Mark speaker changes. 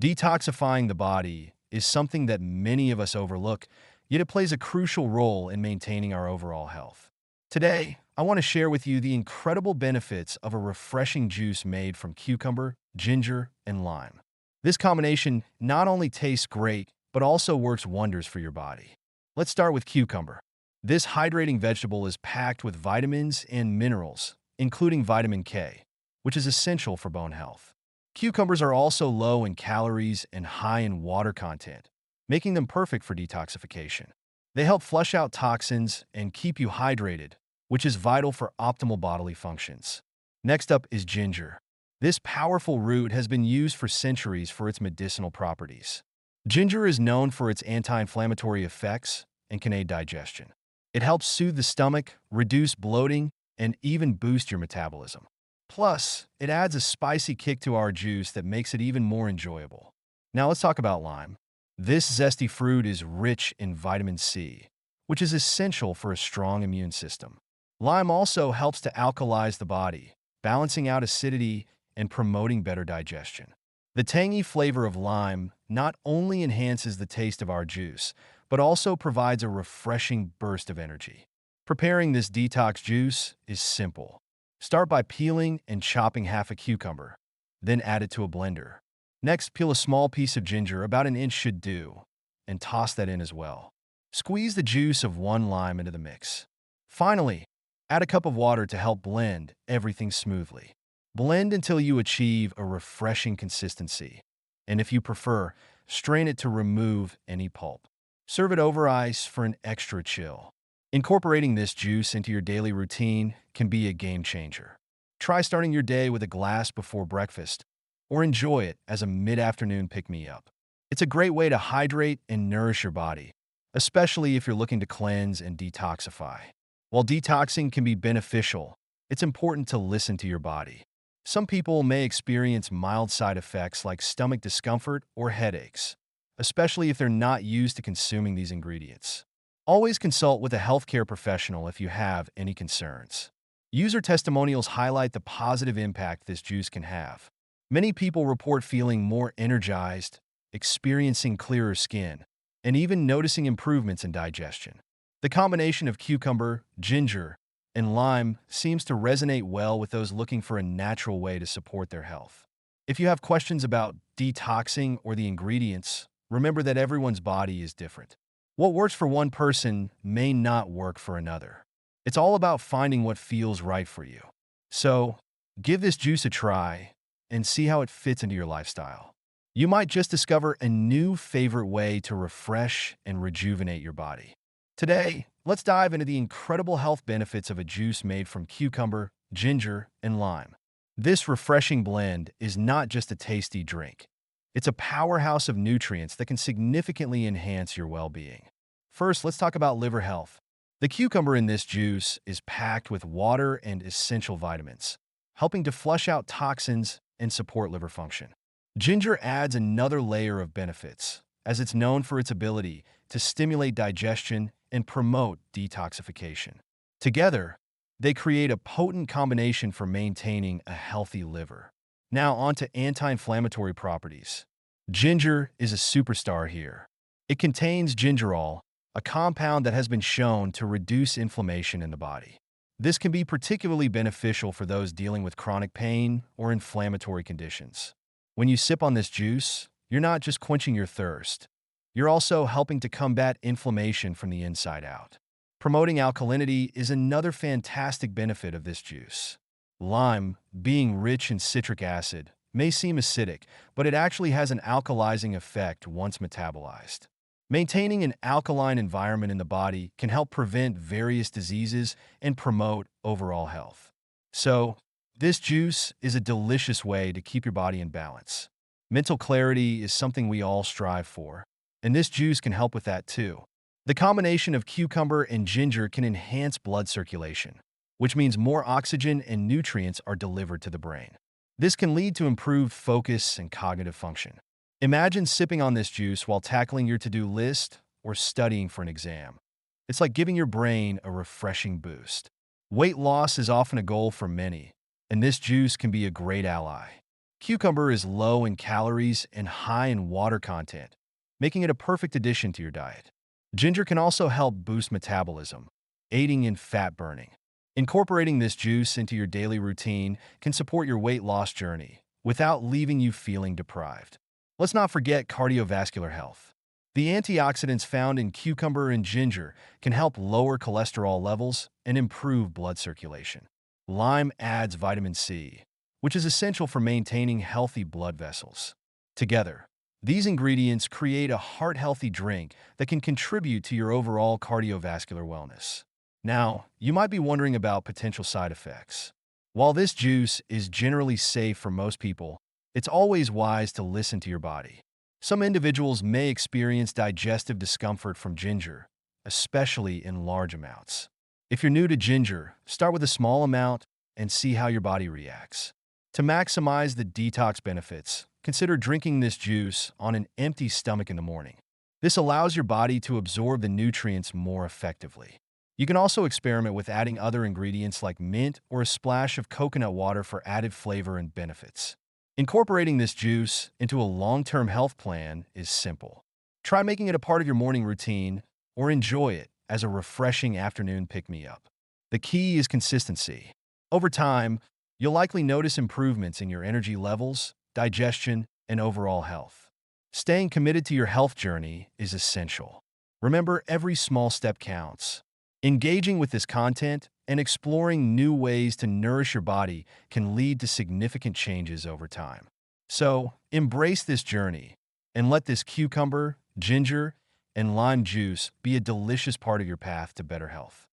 Speaker 1: Detoxifying the body is something that many of us overlook, yet it plays a crucial role in maintaining our overall health. Today, I want to share with you the incredible benefits of a refreshing juice made from cucumber, ginger, and lime. This combination not only tastes great, but also works wonders for your body. Let's start with cucumber. This hydrating vegetable is packed with vitamins and minerals, including vitamin K, which is essential for bone health. Cucumbers are also low in calories and high in water content, making them perfect for detoxification. They help flush out toxins and keep you hydrated, which is vital for optimal bodily functions. Next up is ginger. This powerful root has been used for centuries for its medicinal properties. Ginger is known for its anti-inflammatory effects and can aid digestion. It helps soothe the stomach, reduce bloating, and even boost your metabolism. Plus, it adds a spicy kick to our juice that makes it even more enjoyable. Now let's talk about lime. This zesty fruit is rich in vitamin C, which is essential for a strong immune system. Lime also helps to alkalize the body, balancing out acidity and promoting better digestion. The tangy flavor of lime not only enhances the taste of our juice, but also provides a refreshing burst of energy. Preparing this detox juice is simple. Start by peeling and chopping half a cucumber, then add it to a blender. Next, peel a small piece of ginger, about an inch should do, and toss that in as well. Squeeze the juice of one lime into the mix. Finally, add a cup of water to help blend everything smoothly. Blend until you achieve a refreshing consistency, and if you prefer, strain it to remove any pulp. Serve it over ice for an extra chill. Incorporating this juice into your daily routine can be a game changer. Try starting your day with a glass before breakfast, or enjoy it as a mid-afternoon pick-me-up. It's a great way to hydrate and nourish your body, especially if you're looking to cleanse and detoxify. While detoxing can be beneficial, it's important to listen to your body. Some people may experience mild side effects like stomach discomfort or headaches, especially if they're not used to consuming these ingredients. Always consult with a healthcare professional if you have any concerns. User testimonials highlight the positive impact this juice can have. Many people report feeling more energized, experiencing clearer skin, and even noticing improvements in digestion. The combination of cucumber, ginger, and lime seems to resonate well with those looking for a natural way to support their health. If you have questions about detoxing or the ingredients, remember that everyone's body is different. What works for one person may not work for another. It's all about finding what feels right for you. So, give this juice a try and see how it fits into your lifestyle. You might just discover a new favorite way to refresh and rejuvenate your body. Today, let's dive into the incredible health benefits of a juice made from cucumber, ginger, and lime. This refreshing blend is not just a tasty drink. It's a powerhouse of nutrients that can significantly enhance your well-being. First, let's talk about liver health. The cucumber in this juice is packed with water and essential vitamins, helping to flush out toxins and support liver function. Ginger adds another layer of benefits, as it's known for its ability to stimulate digestion and promote detoxification. Together, they create a potent combination for maintaining a healthy liver. Now on to anti-inflammatory properties. Ginger is a superstar here. It contains gingerol, a compound that has been shown to reduce inflammation in the body. This can be particularly beneficial for those dealing with chronic pain or inflammatory conditions. When you sip on this juice, you're not just quenching your thirst. You're also helping to combat inflammation from the inside out. Promoting alkalinity is another fantastic benefit of this juice. Lime, being rich in citric acid, may seem acidic, but it actually has an alkalizing effect once metabolized. Maintaining an alkaline environment in the body can help prevent various diseases and promote overall health. So, this juice is a delicious way to keep your body in balance. Mental clarity is something we all strive for, and this juice can help with that too. The combination of cucumber and ginger can enhance blood circulation, which means more oxygen and nutrients are delivered to the brain. This can lead to improved focus and cognitive function. Imagine sipping on this juice while tackling your to-do list or studying for an exam. It's like giving your brain a refreshing boost. Weight loss is often a goal for many, and this juice can be a great ally. Cucumber is low in calories and high in water content, making it a perfect addition to your diet. Ginger can also help boost metabolism, aiding in fat burning. Incorporating this juice into your daily routine can support your weight loss journey without leaving you feeling deprived. Let's not forget cardiovascular health. The antioxidants found in cucumber and ginger can help lower cholesterol levels and improve blood circulation. Lime adds vitamin C, which is essential for maintaining healthy blood vessels. Together, these ingredients create a heart-healthy drink that can contribute to your overall cardiovascular wellness. Now, you might be wondering about potential side effects. While this juice is generally safe for most people, it's always wise to listen to your body. Some individuals may experience digestive discomfort from ginger, especially in large amounts. If you're new to ginger, start with a small amount and see how your body reacts. To maximize the detox benefits, consider drinking this juice on an empty stomach in the morning. This allows your body to absorb the nutrients more effectively. You can also experiment with adding other ingredients like mint or a splash of coconut water for added flavor and benefits. Incorporating this juice into a long-term health plan is simple. Try making it a part of your morning routine or enjoy it as a refreshing afternoon pick-me-up. The key is consistency. Over time, you'll likely notice improvements in your energy levels, digestion, and overall health. Staying committed to your health journey is essential. Remember, every small step counts. Engaging with this content and exploring new ways to nourish your body can lead to significant changes over time. So, embrace this journey and let this cucumber, ginger, and lime juice be a delicious part of your path to better health.